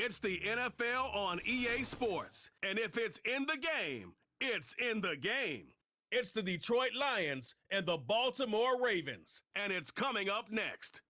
It's the NFL on EA Sports. And if it's in the game, it's in the game. It's the Detroit Lions and the Baltimore Ravens. And it's coming up next.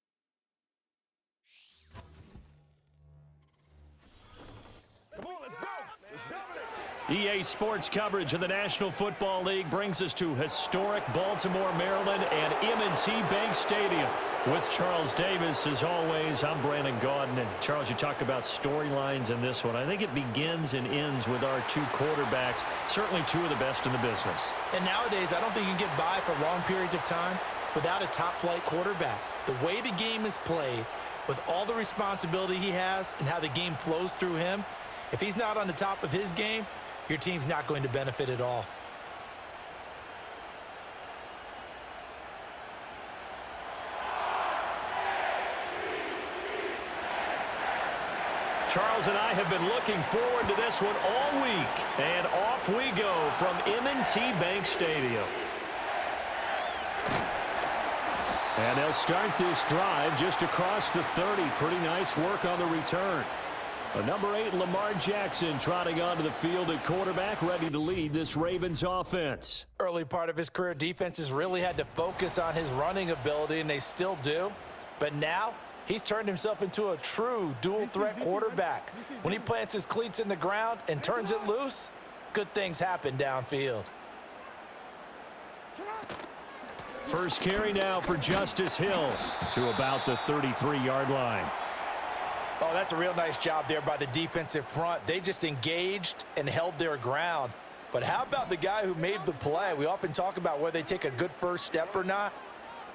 Come on, let's go. Let's dominate. EA Sports coverage of the National Football League brings us to historic Baltimore, Maryland, and M&T Bank Stadium. With Charles Davis, as always, I'm Brandon Gaudin. And Charles, you talk about storylines in this one. I think it begins and ends with our two quarterbacks, certainly two of the best in the business. And nowadays, I don't think you can get by for long periods of time without a top-flight quarterback. The way the game is played, with all the responsibility he has and how the game flows through him, if he's not on the top of his game, your team's not going to benefit at all. Charles and I have been looking forward to this one all week. And off we go from M&T Bank Stadium. And they'll start this drive just across the 30. Pretty nice work on the return. Number 8, Lamar Jackson, trotting onto the field at quarterback, ready to lead this Ravens offense. Early part of his career, defenses really had to focus on his running ability, and they still do. But now, he's turned himself into a true dual-threat quarterback. When he plants his cleats in the ground and turns it loose, good things happen downfield. First carry now for Justice Hill to about the 33-yard line. Oh, that's a real nice job there by the defensive front. They just engaged and held their ground. But how about the guy who made the play? We often talk about whether they take a good first step or not.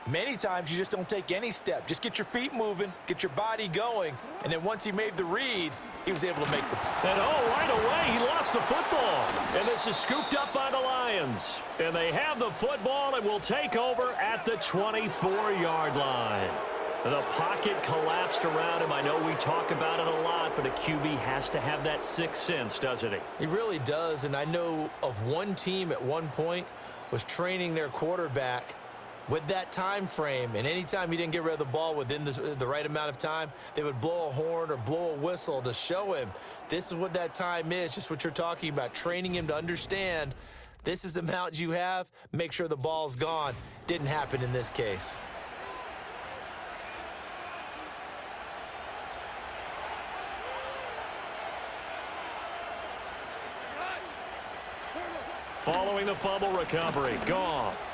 Many times you just don't take any step. Just get your feet moving, get your body going, and then once he made the read, he was able to make the play. And right away, he lost the football. And this is scooped up by the Lions. And they have the football and will take over at the 24-yard line. The pocket collapsed around him. I know we talk about it a lot, but a QB has to have that sixth sense, doesn't he? He really does, and I know of one team at one point was training their quarterback with that time frame, and anytime he didn't get rid of the ball within the right amount of time, they would blow a horn or blow a whistle to show him this is what that time is, just what you're talking about, training him to understand this is the amount you have, make sure the ball's gone. Didn't happen in this case. Following the fumble recovery, Goff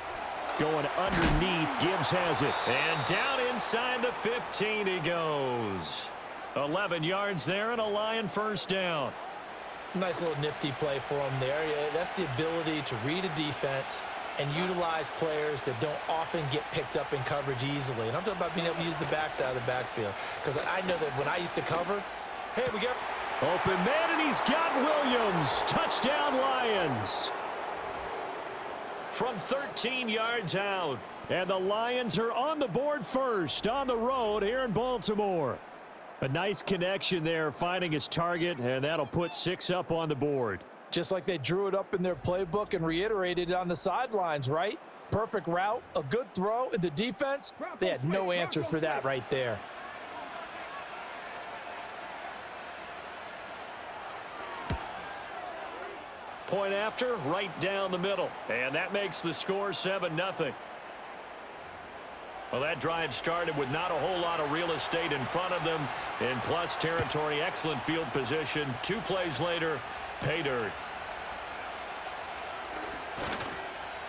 going underneath. Gibbs has it. And down inside the 15 he goes. 11 yards there and a Lion first down. Nice little nifty play for him there. Yeah, that's the ability to read a defense and utilize players that don't often get picked up in coverage easily. And I'm talking about being able to use the backs out of the backfield. Because I know that when I used to cover, hey, we got open man, and he's got Williams. Touchdown, Lions. From 13 yards out. And the Lions are on the board first on the road here in Baltimore. A nice connection there, finding his target, and that'll put 6 up on the board. Just like they drew it up in their playbook and reiterated it on the sidelines, right? Perfect route, a good throw, and the defense, they had no answers for that right there. Point after, right down the middle. And that makes the score 7-0. Well, that drive started with not a whole lot of real estate in front of them. In plus territory, excellent field position. 2 plays later, pay dirt.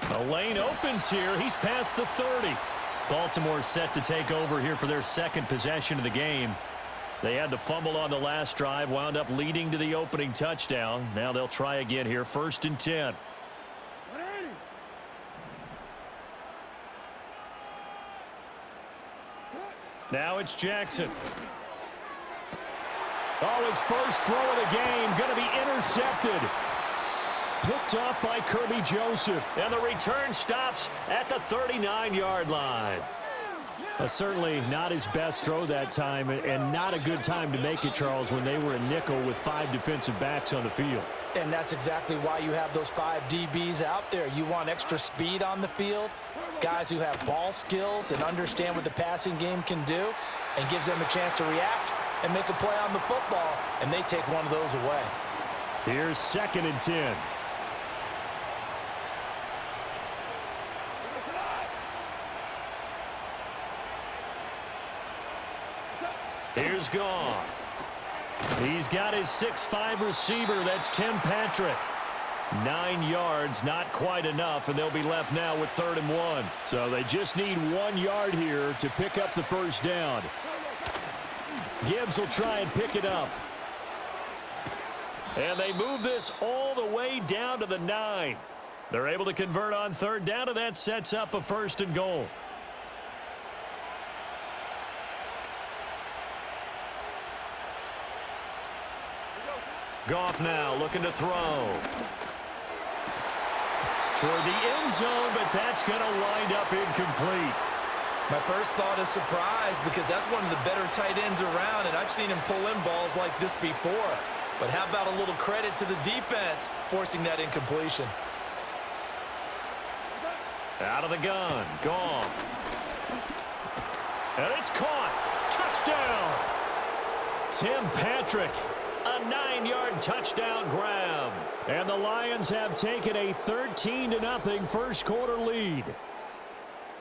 The lane opens here. He's past the 30. Baltimore set to take over here for their second possession of the game. They had the fumble on the last drive, wound up leading to the opening touchdown. Now they'll try again here, 1st and 10. Now it's Jackson. Oh, his first throw of the game, going to be intercepted. Picked off by Kirby Joseph. And the return stops at the 39-yard line. Certainly not his best throw that time, and not a good time to make it, Charles, when they were a nickel with 5 defensive backs on the field. And that's exactly why you have those 5 DBs out there. You want extra speed on the field, guys who have ball skills and understand what the passing game can do, and gives them a chance to react. and make a play on the football, and they take one of those away. Here's 2nd and 10. Here's Goff. He's got his 6'5" receiver. That's Tim Patrick. 9 yards, not quite enough, and they'll be left now with 3rd and 1. So they just need 1 yard here to pick up the first down. Gibbs will try and pick it up. And they move this all the way down to the 9. They're able to convert on 3rd down, and that sets up a 1st and goal. Goff now looking to throw. Toward the end zone, but that's going to wind up incomplete. My first thought is surprise because that's one of the better tight ends around, and I've seen him pull in balls like this before. But how about a little credit to the defense forcing that incompletion? Out of the gun, Goff. And it's caught. Touchdown. Tim Patrick. A 9-yard touchdown grab. And the Lions have taken a 13-0 first quarter lead.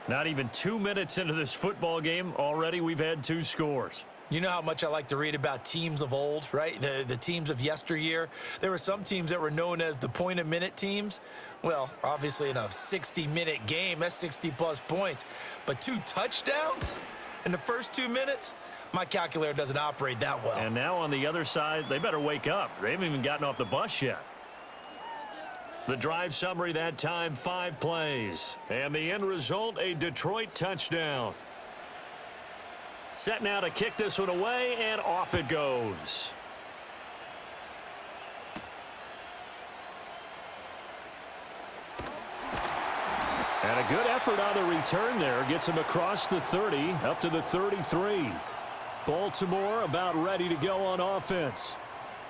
Not even 2 minutes into this football game, already we've had 2 scores. You know how much I like to read about teams of old, right? The teams of yesteryear. There were some teams that were known as the point-a-minute teams. Well, obviously in a 60-minute game, that's 60-plus points. But 2 touchdowns in the first 2 minutes? My calculator doesn't operate that well. And now on the other side, they better wake up. They haven't even gotten off the bus yet. The drive summary that time, 5 plays. And the end result, a Detroit touchdown. Set now to kick this one away, and off it goes. And a good effort on the return there. Gets him across the 30, up to the 33. Baltimore about ready to go on offense.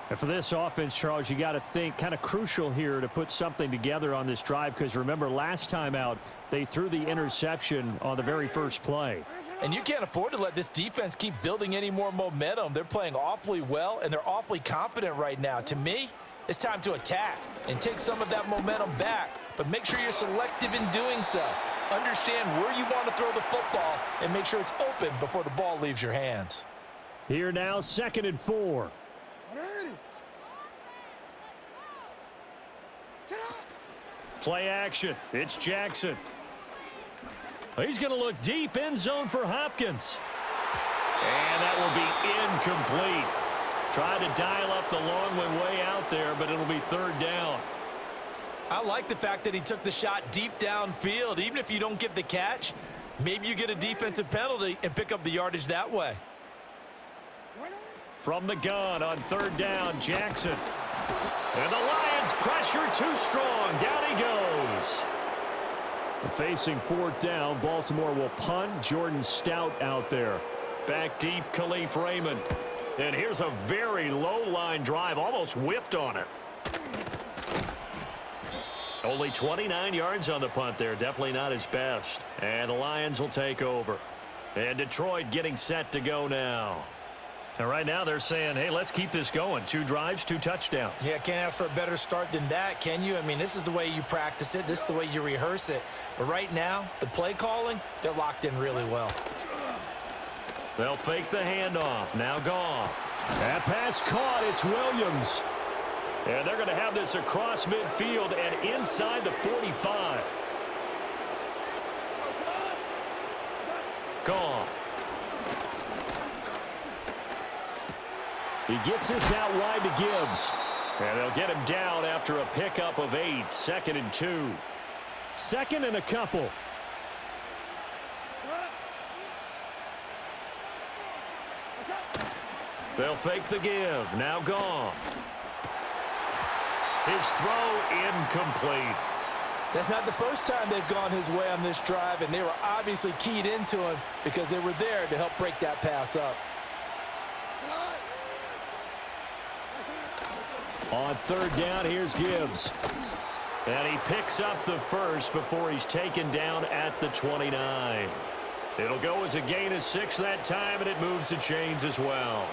And for this offense, Charles, you got to think kind of crucial here to put something together on this drive because remember last time out they threw the interception on the very first play. And you can't afford to let this defense keep building any more momentum. They're playing awfully well, and they're awfully confident right now. To me, it's time to attack and take some of that momentum back, but make sure you're selective in doing so. Understand where you want to throw the football and make sure it's open before the ball leaves your hands. Here now, 2nd and 4. Play action. It's Jackson. He's going to look deep, end zone for Hopkins. And that will be incomplete. Try to dial up the long way out there, but it'll be 3rd down. I like the fact that he took the shot deep downfield. Even if you don't get the catch, maybe you get a defensive penalty and pick up the yardage that way. From the gun on 3rd down, Jackson. And the Lions pressure too strong. Down he goes. Facing 4th down, Baltimore will punt. Jordan Stout out there. Back deep, Khalif Raymond. And here's a very low-line drive, almost whiffed on it. Only 29 yards on the punt there. Definitely not his best. And the Lions will take over. And Detroit getting set to go now. And right now they're saying, hey, let's keep this going. 2 drives, 2 touchdowns. Yeah, can't ask for a better start than that, can you? I mean, this is the way you practice it. This is the way you rehearse it. But right now, the play calling, they're locked in really well. They'll fake the handoff. Now Goff. That pass caught. It's Williams. And they're going to have this across midfield and inside the 45. Goff. He gets this out wide to Gibbs. And they'll get him down after a pickup of 8. 2nd and 2. 2nd and a couple. They'll fake the give. Now Goff. His throw incomplete. That's not the first time they've gone his way on this drive, and they were obviously keyed into him because they were there to help break that pass up. On 3rd down, here's Gibbs. And he picks up the first before he's taken down at the 29. It'll go as a gain of 6 that time, and it moves the chains as well.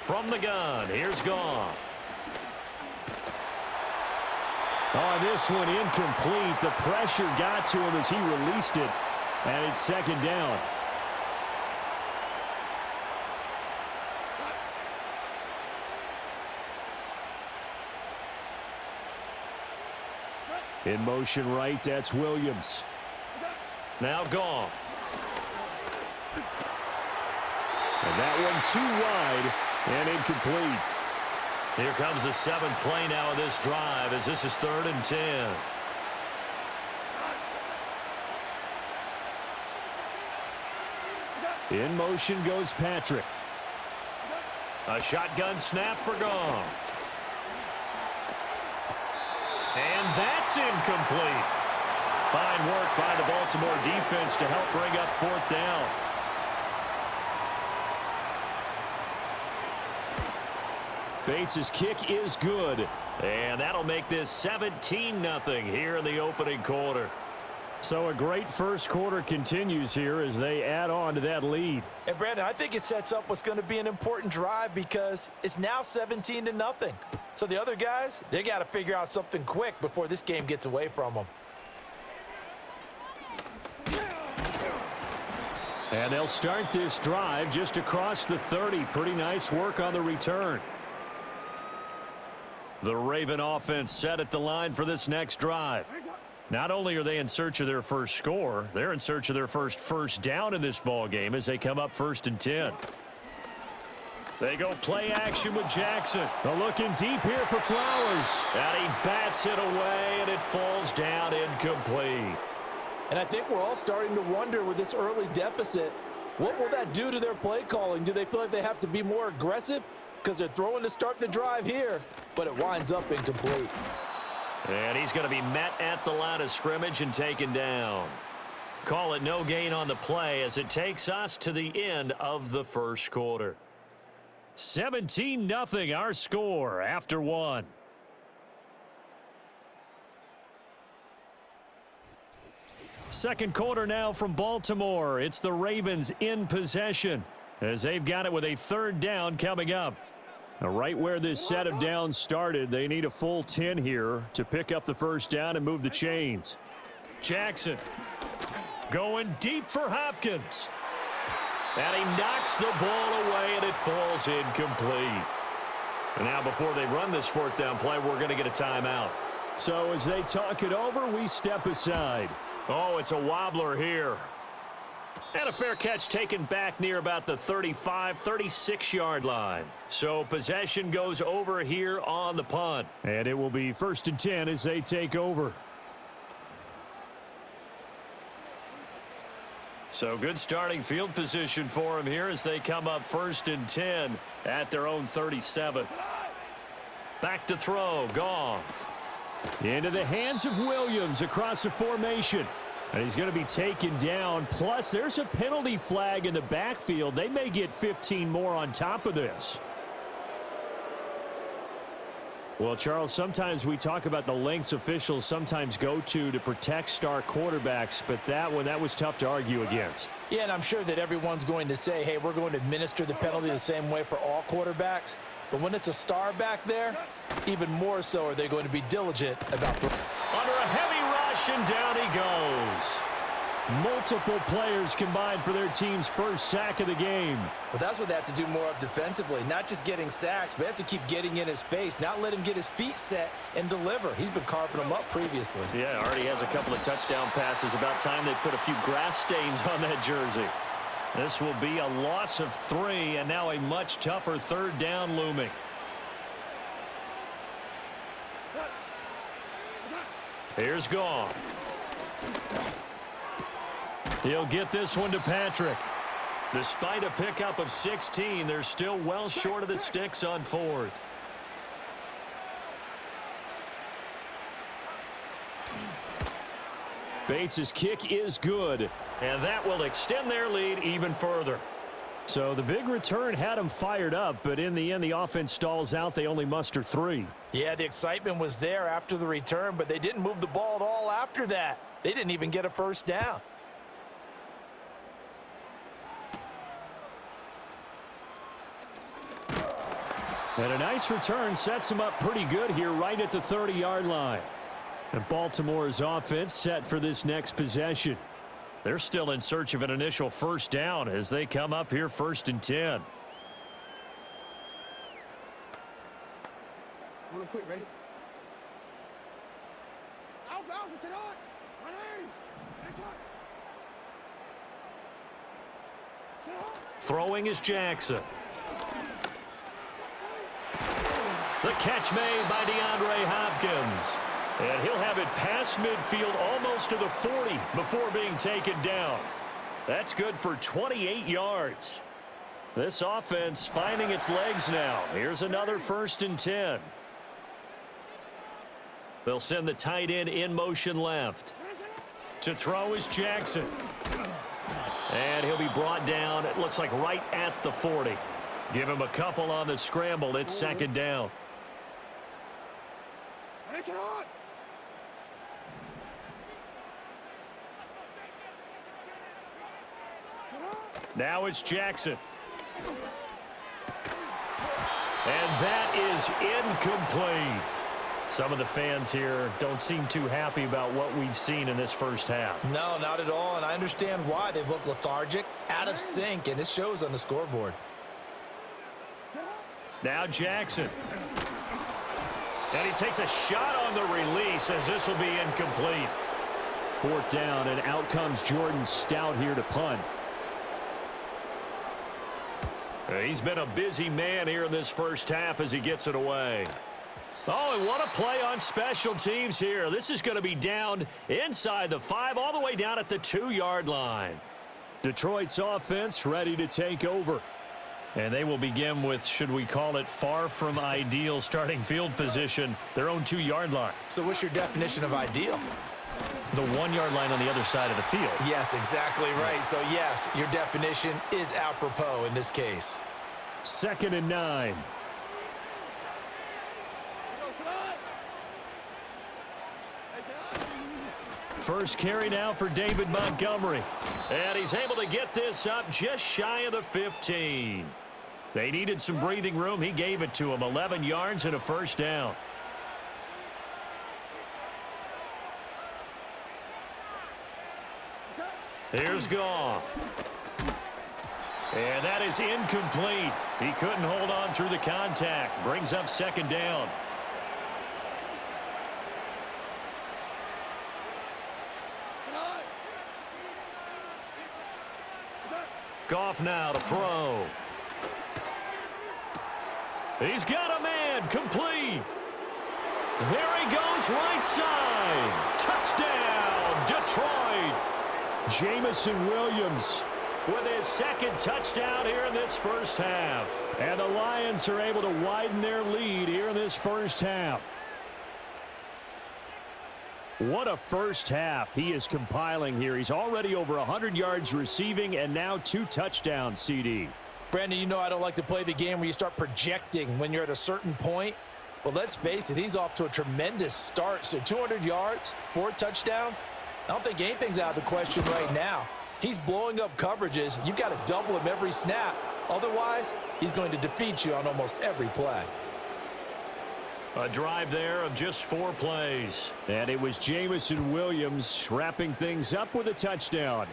From the gun, here's Goff. On this one, incomplete. The pressure got to him as he released it, and it's second down. In motion right, that's Williams. Now Goff. And that one too wide and incomplete. Here comes the 7th play now of this drive as this is 3rd and 10. In motion goes Patrick. A shotgun snap for Goff. And that's incomplete. Fine work by the Baltimore defense to help bring up 4th down. Bates' kick is good. And that'll make this 17-0 here in the opening quarter. So a great first quarter continues here as they add on to that lead. And Brandon, I think it sets up what's going to be an important drive because it's now 17-0. So the other guys, they got to figure out something quick before this game gets away from them. And they'll start this drive just across the 30. Pretty nice work on the return. The Raven offense set at the line for this next drive. Not only are they in search of their first score, they're in search of their first down in this ball game as they come up 1st and 10. They go play action with Jackson. Looking deep here for Flowers. And he bats it away, and it falls down incomplete. And I think we're all starting to wonder with this early deficit, what will that do to their play calling? Do they feel like they have to be more aggressive? Because they're throwing to start the drive here, but it winds up incomplete. And he's going to be met at the line of scrimmage and taken down. Call it no gain on the play as it takes us to the end of the first quarter. 17-0 our score after one. Second quarter now from Baltimore. It's the Ravens in possession as they've got it with a 3rd down coming up. Now, right where this set of downs started, they need a full 10 here to pick up the 1st down and move the chains. Jackson going deep for Hopkins. And he knocks the ball away, and it falls incomplete. And now before they run this 4th down play, we're going to get a timeout. So as they talk it over, we step aside. Oh, it's a wobbler here. And a fair catch taken back near about the 35, 36-yard line. So possession goes over here on the punt. And it will be 1st and 10 as they take over. So good starting field position for them here as they come up 1st and 10 at their own 37. Back to throw, Goff. Into the hands of Williams across the formation. And he's going to be taken down. Plus, there's a penalty flag in the backfield. They may get 15 more on top of this. Well, Charles, sometimes we talk about the lengths officials sometimes go to protect star quarterbacks, but that one, that was tough to argue against. Yeah, and I'm sure that everyone's going to say, hey, we're going to administer the penalty the same way for all quarterbacks. But when it's a star back there, even more so are they going to be diligent about the... Under a heavy rush, and down he goes. Multiple players combined for their team's first sack of the game. Well, that's what they have to do more of defensively. Not just getting sacks, but they have to keep getting in his face, not let him get his feet set and deliver. He's been carving them up previously. Yeah, already has a couple of touchdown passes. About time they put a few grass stains on that jersey. This will be a loss of 3, and now a much tougher 3rd down looming. Here's Goff. He'll get this one to Patrick. Despite a pickup of 16, they're still well short of the sticks on 4th. Bates' kick is good, and that will extend their lead even further. So the big return had them fired up, but in the end, the offense stalls out. They only muster 3. Yeah, the excitement was there after the return, but they didn't move the ball at all after that. They didn't even get a 1st down. And a nice return sets him up pretty good here right at the 30-yard line. And Baltimore's offense set for this next possession. They're still in search of an initial first down as they come up here 1st and 10. Real quick, ready? Alpha, sit on. My name. Throwing is Jackson. The catch made by DeAndre Hopkins. And he'll have it past midfield almost to the 40 before being taken down. That's good for 28 yards. This offense finding its legs now. Here's another 1st and 10. They'll send the tight end in motion left. To throw is Jackson. And he'll be brought down, it looks like right at the 40. Give him a couple on the scramble. It's 2nd down. Now it's Jackson. And that is incomplete. Some of the fans here don't seem too happy about what we've seen in this first half. No, not at all, and I understand why. They've looked lethargic, out of sync, and it shows on the scoreboard. Now Jackson. And he takes a shot on the release as this will be incomplete. 4th down, and out comes Jordan Stout here to punt. He's been a busy man here in this first half as he gets it away. Oh, and what a play on special teams here. This is going to be down inside the 5, all the way down at the 2-yard line. Detroit's offense ready to take over. And they will begin with, should we call it, far from ideal starting field position, their own 2-yard line. So what's your definition of ideal? The 1-yard line on the other side of the field. Yes, exactly right. So, yes, your definition is apropos in this case. 2nd and 9. First carry now for David Montgomery. And he's able to get this up just shy of the 15. They needed some breathing room. He gave it to him. 11 yards and a 1st down. Here's Goff. And that is incomplete. He couldn't hold on through the contact. Brings up 2nd down. Goff now to throw. He's got a man. Complete. There he goes, right side. Touchdown, Detroit. Jamison Williams with his 2nd touchdown here in this first half. And the Lions are able to widen their lead here in this first half. What a first half he is compiling here. He's already over 100 yards receiving and now 2 touchdowns, CD. Brandon, you know I don't like to play the game where you start projecting when you're at a certain point. But let's face it, he's off to a tremendous start. So 200 yards, 4 touchdowns. I don't think anything's out of the question right now. He's blowing up coverages. You've got to double him every snap. Otherwise, he's going to defeat you on almost every play. A drive there of just 4 plays. And it was Jamison Williams wrapping things up with a touchdown.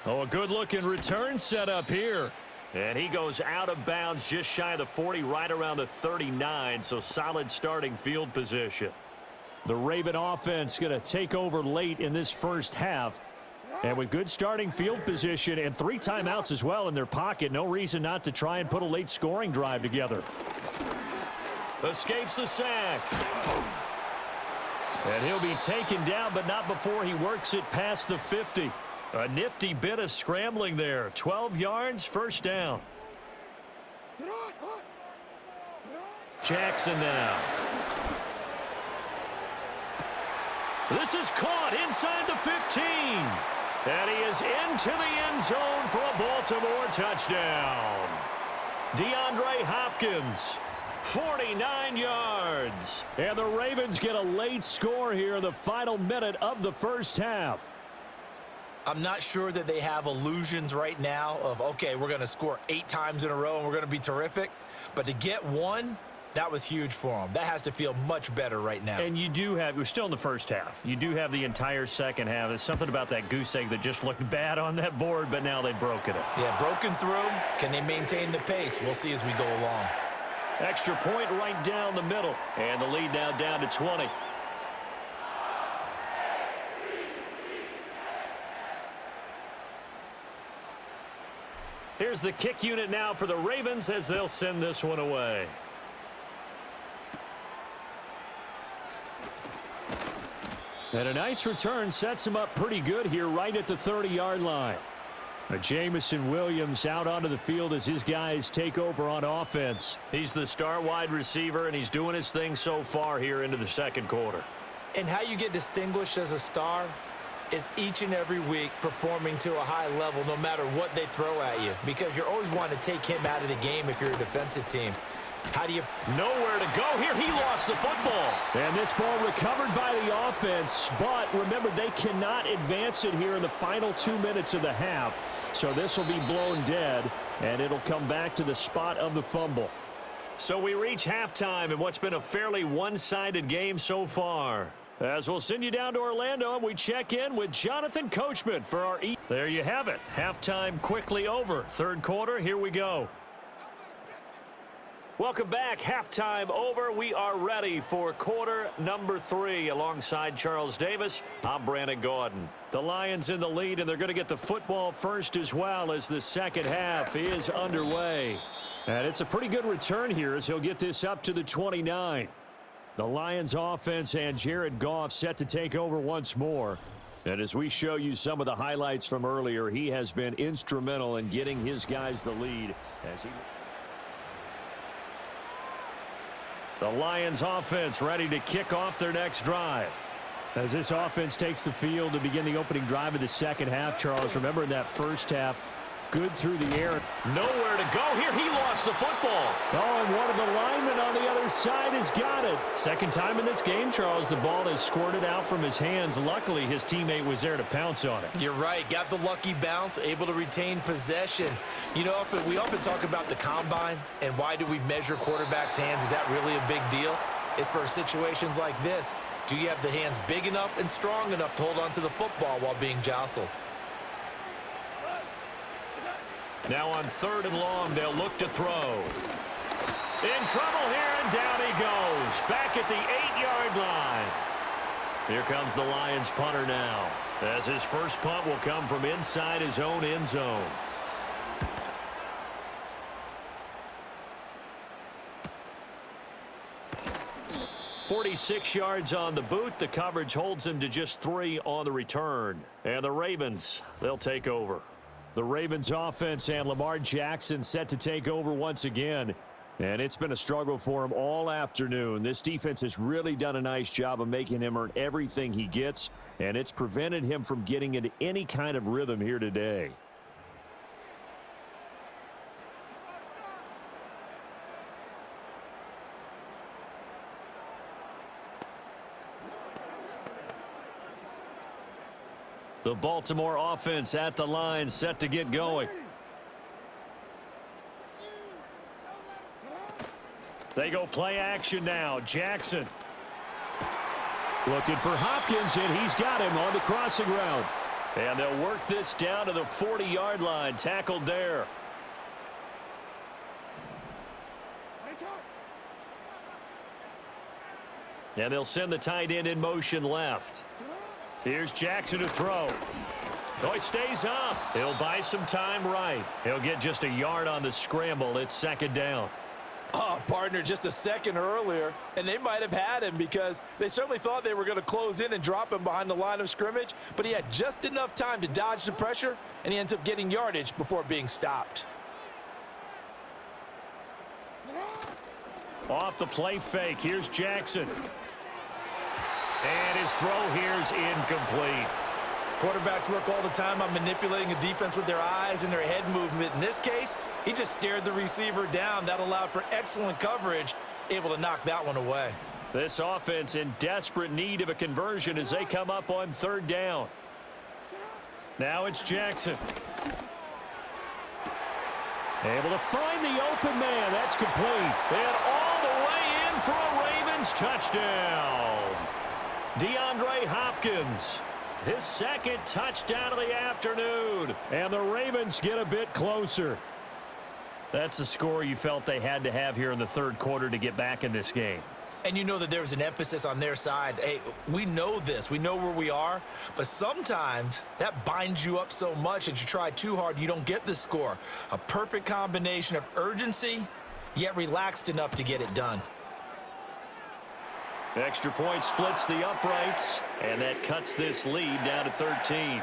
Oh, a good-looking return set up here. And he goes out of bounds just shy of the 40, right around the 39, so solid starting field position. The Raven offense going to take over late in this first half. And with good starting field position and 3 timeouts as well in their pocket, no reason not to try and put a late scoring drive together. Escapes the sack. And he'll be taken down, but not before he works it past the 50. A nifty bit of scrambling there. 12 yards, 1st down. Jackson now. This is caught inside the 15. And he is into the end zone for a Baltimore touchdown. DeAndre Hopkins, 49 yards. And the Ravens get a late score here in the final minute of the first half. I'm not sure that they have illusions right now of, okay, we're going to score 8 times in a row and we're going to be terrific. But to get one, that was huge for them. That has to feel much better right now. And we're still in the first half. You do have the entire second half. There's something about that goose egg that just looked bad on that board, but now they've broken it. Yeah, broken through. Can they maintain the pace? We'll see as we go along. Extra point right down the middle. And the lead now down to 20. Here's the kick unit now for the Ravens as they'll send this one away. And a nice return sets him up pretty good here right at the 30-yard line. Jamison Williams out onto the field as his guys take over on offense. He's the star wide receiver, and he's doing his thing so far here into the second quarter. And how you get distinguished as a star is each and every week performing to a high level no matter what they throw at you, because you're always wanting to take him out of the game if you're a defensive team. How do you... Nowhere to go here. He lost the football. And this ball recovered by the offense, but remember, they cannot advance it here in the final 2 minutes of the half. So this will be blown dead, and it'll come back to the spot of the fumble. So we reach halftime in what's been a fairly one-sided game so far. As we'll send you down to Orlando, and we check in with Jonathan Coachman for our... There you have it. Halftime quickly over. Third quarter, here we go. Welcome back. Halftime over. We are ready for quarter number 3. Alongside Charles Davis, I'm Brandon Gordon. The Lions in the lead, and they're going to get the football first as well as the second half is underway. And it's a pretty good return here as he'll get this up to the 29. The Lions offense and Jared Goff set to take over once more. And as we show you some of the highlights from earlier, he has been instrumental in getting his guys the lead as he... The Lions offense ready to kick off their next drive. As this offense takes the field to begin the opening drive of the second half, Charles, remember in that first half, good through the air. Nowhere to go here. He lost the football. Oh, and one of the linemen on the other side has got it. Second time in this game, Charles, the ball has squirted out from his hands. Luckily, his teammate was there to pounce on it. You're right. Got the lucky bounce, able to retain possession. You know, we often talk about the combine and why do we measure quarterbacks' hands. Is that really a big deal? It's for situations like this. Do you have the hands big enough and strong enough to hold on to the football while being jostled? Now on 3rd and long, they'll look to throw. In trouble here, and down he goes. Back at the 8-yard line. Here comes the Lions punter now, as his first punt will come from inside his own end zone. .46 yards on the boot. The coverage holds him to just 3 on the return. And the Ravens, they'll take over. The Ravens offense and Lamar Jackson set to take over once again. And it's been a struggle for him all afternoon. This defense has really done a nice job of making him earn everything he gets. And it's prevented him from getting into any kind of rhythm here today. The Baltimore offense at the line, set to get going. They go play action now. Jackson looking for Hopkins, and he's got him on the crossing route. And they'll work this down to the 40-yard line. Tackled there. And they'll send the tight end in motion left. Here's Jackson to throw. Oh, he stays up. He'll buy some time right. He'll get just a yard on the scramble. It's second down. Oh, partner, just a second earlier, and they might have had him because they certainly thought they were going to close in and drop him behind the line of scrimmage, but he had just enough time to dodge the pressure, and he ends up getting yardage before being stopped. Off the play fake. Here's Jackson. And his throw here's incomplete. Quarterbacks work all the time on manipulating a defense with their eyes and their head movement. In this case, he just stared the receiver down. That allowed for excellent coverage, able to knock that one away. This offense in desperate need of a conversion as they come up on 3rd down. Now it's Jackson. Able to find the open man. That's complete. And all the way in for a Ravens touchdown. DeAndre Hopkins, his second touchdown of the afternoon. And the Ravens get a bit closer. That's the score you felt they had to have here in the third quarter to get back in this game. And you know that there was an emphasis on their side. Hey, we know this. We know where we are. But sometimes that binds you up so much that you try too hard, you don't get the score. A perfect combination of urgency, yet relaxed enough to get it done. Extra point splits the uprights, and that cuts this lead down to 13.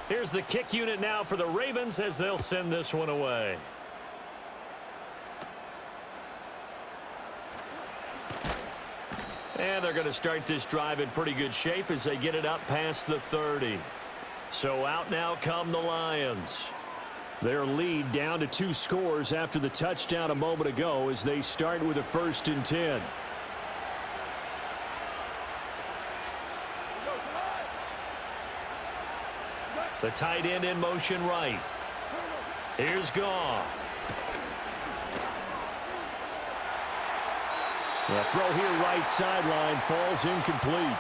Here's the kick unit now for the Ravens as they'll send this one away. And they're going to start this drive in pretty good shape as they get it up past the 30. So out now come the Lions. Their lead down to 2 scores after the touchdown a moment ago as they start with a 1st and 10. The tight end in motion right. Here's Goff. The throw here right sideline falls incomplete.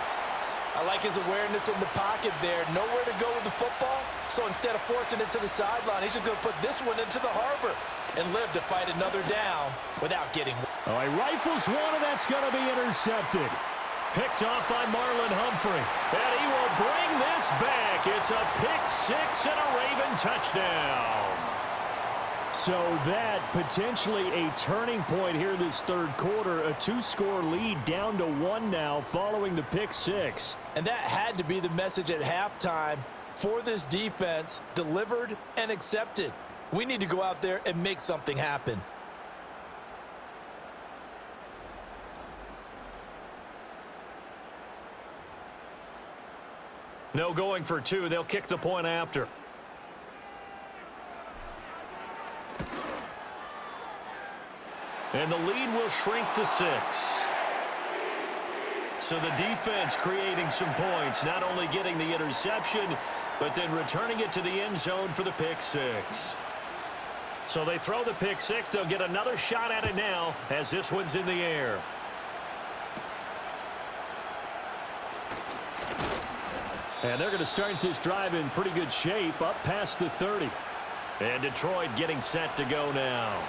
I like his awareness in the pocket there. Nowhere to go with the football. So instead of forcing it to the sideline, he's just going to put this one into the harbor and live to fight another down without getting. Oh, he rifles one, and that's going to be intercepted. Picked off by Marlon Humphrey. And he will bring this back. It's a pick 6 and a Raven touchdown. So that potentially a turning point here this third quarter. A 2-score lead down to 1 now following the pick 6. And that had to be the message at halftime for this defense. Delivered and accepted. We need to go out there and make something happen. No going for 2. They'll kick the point after. And the lead will shrink to 6. So the defense creating some points, not only getting the interception, but then returning it to the end zone for the pick 6. So they throw the pick 6. They'll get another shot at it now as this one's in the air. And they're going to start this drive in pretty good shape up past the 30. And Detroit getting set to go now.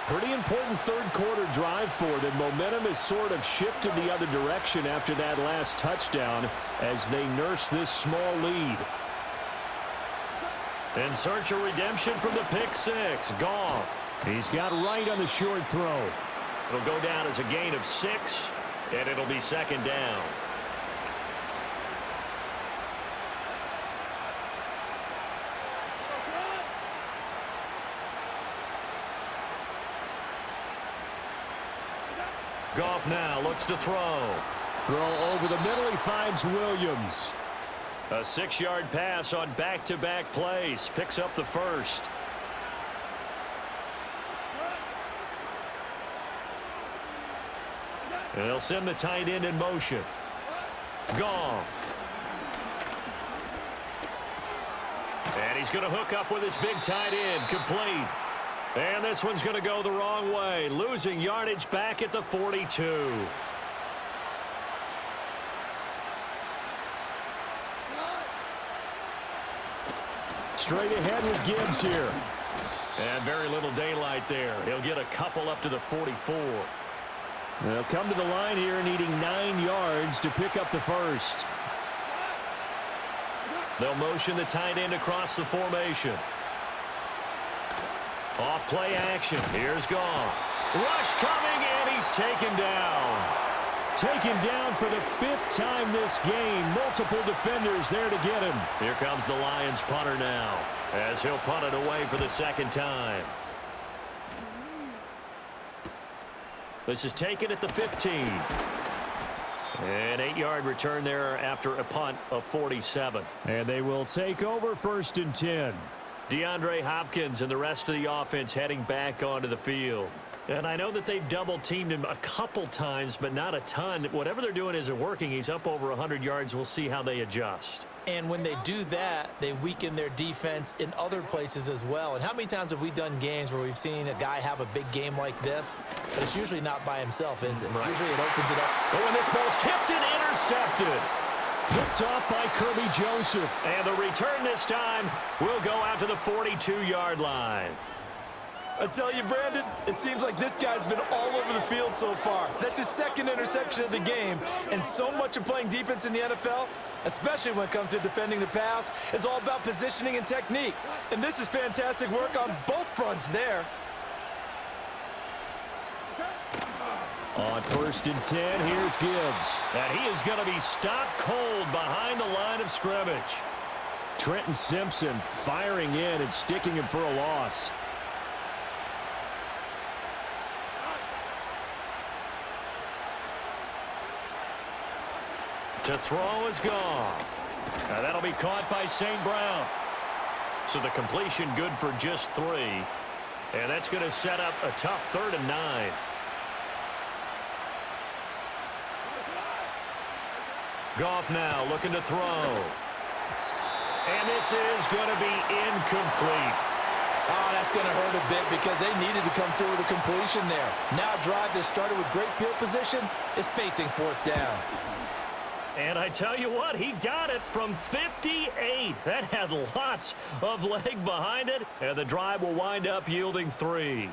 Pretty important third quarter drive for them. Momentum has sort of shifted the other direction after that last touchdown as they nurse this small lead. In search of redemption from the pick 6. Goff. He's got right on the short throw. It'll go down as a gain of 6, and it'll be 2nd down. Goff now looks to throw. Throw over the middle. He finds Williams. A 6-yard pass on back-to-back plays. Picks up the 1st. And they'll send the tight end in motion. Goff. And he's going to hook up with his big tight end. Complete. And this one's going to go the wrong way. Losing yardage back at the 42. Straight ahead with Gibbs here. And very little daylight there. He'll get a couple up to the 44. They'll come to the line here needing 9 yards to pick up the 1st. They'll motion the tight end across the formation. Off play action. Here's Goff. Rush coming, and he's taken down. Taken down for the 5th time this game. Multiple defenders there to get him. Here comes the Lions punter now as he'll punt it away for the 2nd time. This is taken at the 15. An 8-yard return there after a punt of 47. And they will take over 1st and 10. DeAndre Hopkins and the rest of the offense heading back onto the field. And I know that they've double-teamed him a couple times, but not a ton. Whatever they're doing isn't working. He's up over 100 yards. We'll see how they adjust. And when they do that, they weaken their defense in other places as well. And how many times have we done games where we've seen a guy have a big game like this? But it's usually not by himself, is it? Right. Usually it opens it up. Oh, and this ball's tipped and intercepted. Picked off by Kirby Joseph. And the return this time will go out to the 42-yard line. I tell you, Brandon, it seems like this guy's been all over the field so far. That's his second interception of the game. And so much of playing defense in the NFL, especially when it comes to defending the pass, is all about positioning and technique. And this is fantastic work on both fronts there. On 1st and 10, here's Gibbs. And he is going to be stopped cold behind the line of scrimmage. Trenton Simpson firing in and sticking him for a loss. To throw is Goff. Now that'll be caught by St. Brown. So the completion good for just 3. And that's going to set up a tough 3rd and 9. Goff now looking to throw. And this is going to be incomplete. Oh, that's going to hurt a bit because they needed to come through with a completion there. Now a drive that started with great field position is facing 4th down. And I tell you what, he got it from 58. That had lots of leg behind it, and the drive will wind up yielding 3.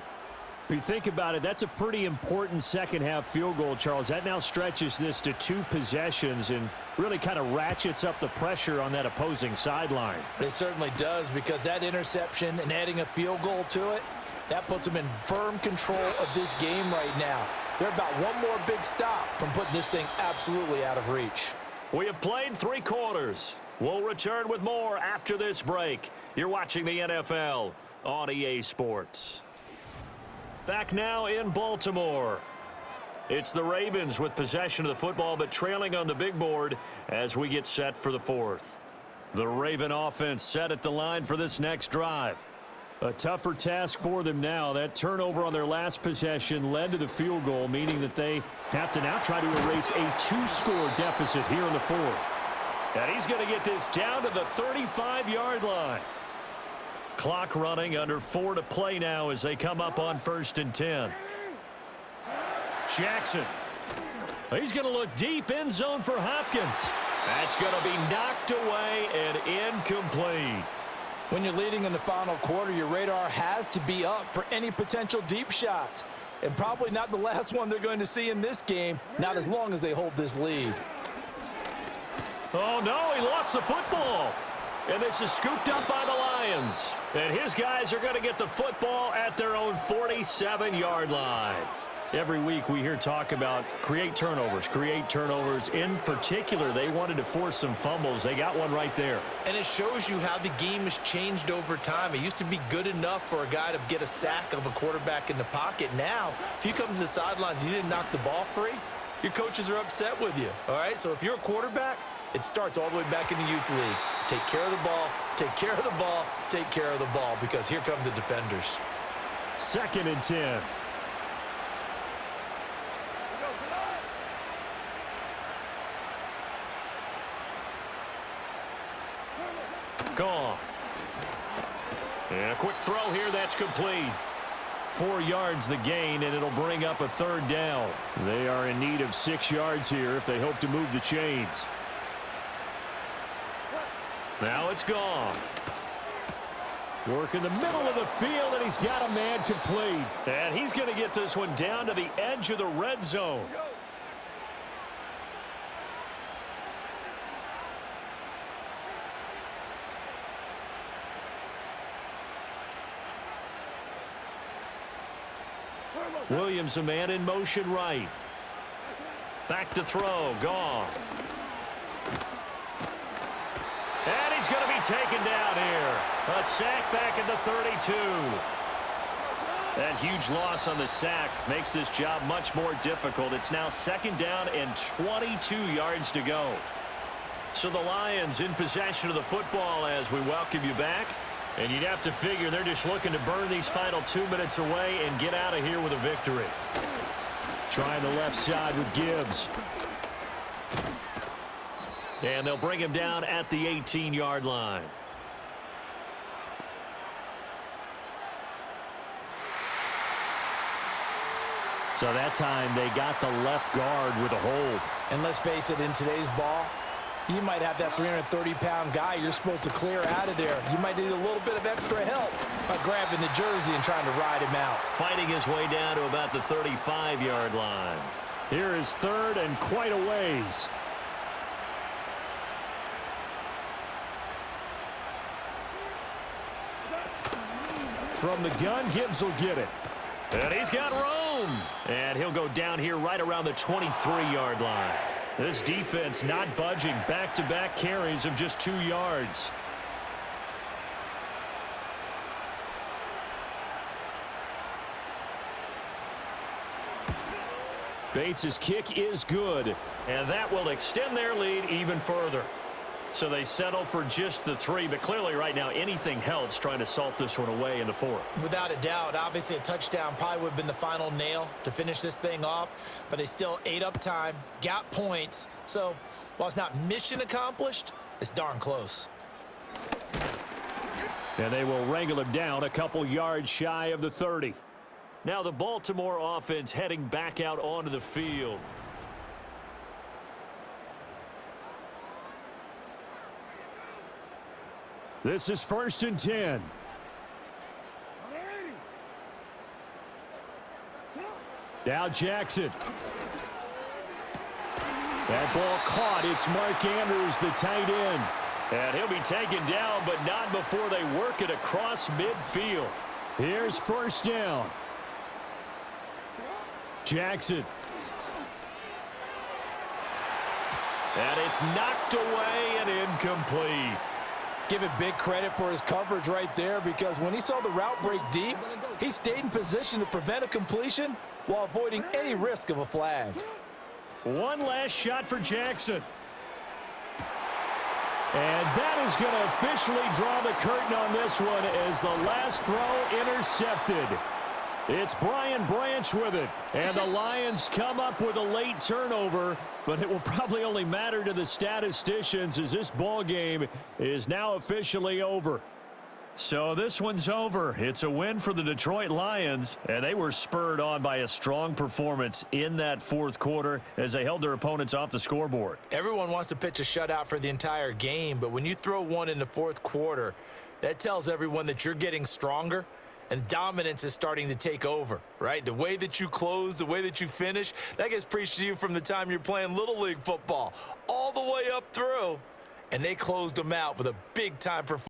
If you think about it, that's a pretty important second-half field goal, Charles. That now stretches this to 2 possessions and really kind of ratchets up the pressure on that opposing sideline. It certainly does, because that interception and adding a field goal to it, that puts them in firm control of this game right now. They're about one more big stop from putting this thing absolutely out of reach. We have played 3 quarters. We'll return with more after this break. You're watching the NFL on EA Sports. Back now in Baltimore. It's the Ravens with possession of the football, but trailing on the big board as we get set for the 4th. The Raven offense set at the line for this next drive. A tougher task for them now. That turnover on their last possession led to the field goal, meaning that they have to now try to erase a 2-score deficit here in the 4th. And he's going to get this down to the 35-yard line. Clock running, under 4 to play now as they come up on 1st and 10. Jackson. He's going to look deep, end zone for Hopkins. That's going to be knocked away and incomplete. When you're leading in the final quarter, your radar has to be up for any potential deep shots. And probably not the last one they're going to see in this game, not as long as they hold this lead. Oh, no, he lost the football. And this is scooped up by the Lions. And his guys are going to get the football at their own 47-yard line. Every week we hear talk about create turnovers. In particular, they wanted to force some fumbles. They got one right there. And it shows you how the game has changed over time. It used to be good enough for a guy to get a sack of a quarterback in the pocket. Now, if you come to the sidelines and you didn't knock the ball free, your coaches are upset with you. All right, so if you're a quarterback, it starts all the way back in the youth leagues. Take care of the ball, take care of the ball, take care of the ball, because here come the defenders. 2nd and 10. Gone. And a quick throw here, that's complete. 4 yards the gain, and it'll bring up a 3rd down. They are in need of 6 yards here if they hope to move the chains. Now it's gone. Work in the middle of the field, and he's got a man complete. And he's going to get this one down to the edge of the red zone. Williams, a man in motion right. Back to throw, Goff. And he's going to be taken down here. A sack back at the 32. That huge loss on the sack makes this job much more difficult. It's now 2nd down and 22 yards to go. So the Lions in possession of the football as we welcome you back. And you'd have to figure they're just looking to burn these final 2 minutes away and get out of here with a victory. Trying the left side with Gibbs. And they'll bring him down at the 18-yard line. So that time they got the left guard with a hold. And let's face it, in today's ball, you might have that 330-pound guy you're supposed to clear out of there. You might need a little bit of extra help by grabbing the jersey and trying to ride him out. Fighting his way down to about the 35-yard line. Here is third and quite a ways. From the gun, Gibbs will get it. And he's got room. And he'll go down here right around the 23-yard line. This defense not budging. Back-to-back carries of just 2 yards. Bates' kick is good. And that will extend their lead even further. So they settle for just the 3, but clearly right now anything helps trying to salt this one away in the 4th. Without a doubt, obviously a touchdown probably would have been the final nail to finish this thing off, but they still ate up time, got points. So while it's not mission accomplished, it's darn close. And they will wrangle him down a couple yards shy of the 30. Now the Baltimore offense heading back out onto the field. This is 1st and 10. Now Jackson. That ball caught. It's Mark Andrews, the tight end. And he'll be taken down, but not before they work it across midfield. Here's 1st down. Jackson. And it's knocked away and incomplete. Give it big credit for his coverage right there, because when he saw the route break deep, he stayed in position to prevent a completion while avoiding any risk of a flag. One last shot for Jackson. And that is going to officially draw the curtain on this one as the last throw intercepted. It's Brian Branch with it. And the Lions come up with a late turnover, but it will probably only matter to the statisticians as this ball game is now officially over. So this one's over. It's a win for the Detroit Lions, and they were spurred on by a strong performance in that 4th quarter as they held their opponents off the scoreboard. Everyone wants to pitch a shutout for the entire game, but when you throw one in the 4th quarter, that tells everyone that you're getting stronger and dominance is starting to take over, right? The way that you close, the way that you finish, that gets preached to you from the time you're playing Little League football all the way up through, and they closed them out with a big-time performance.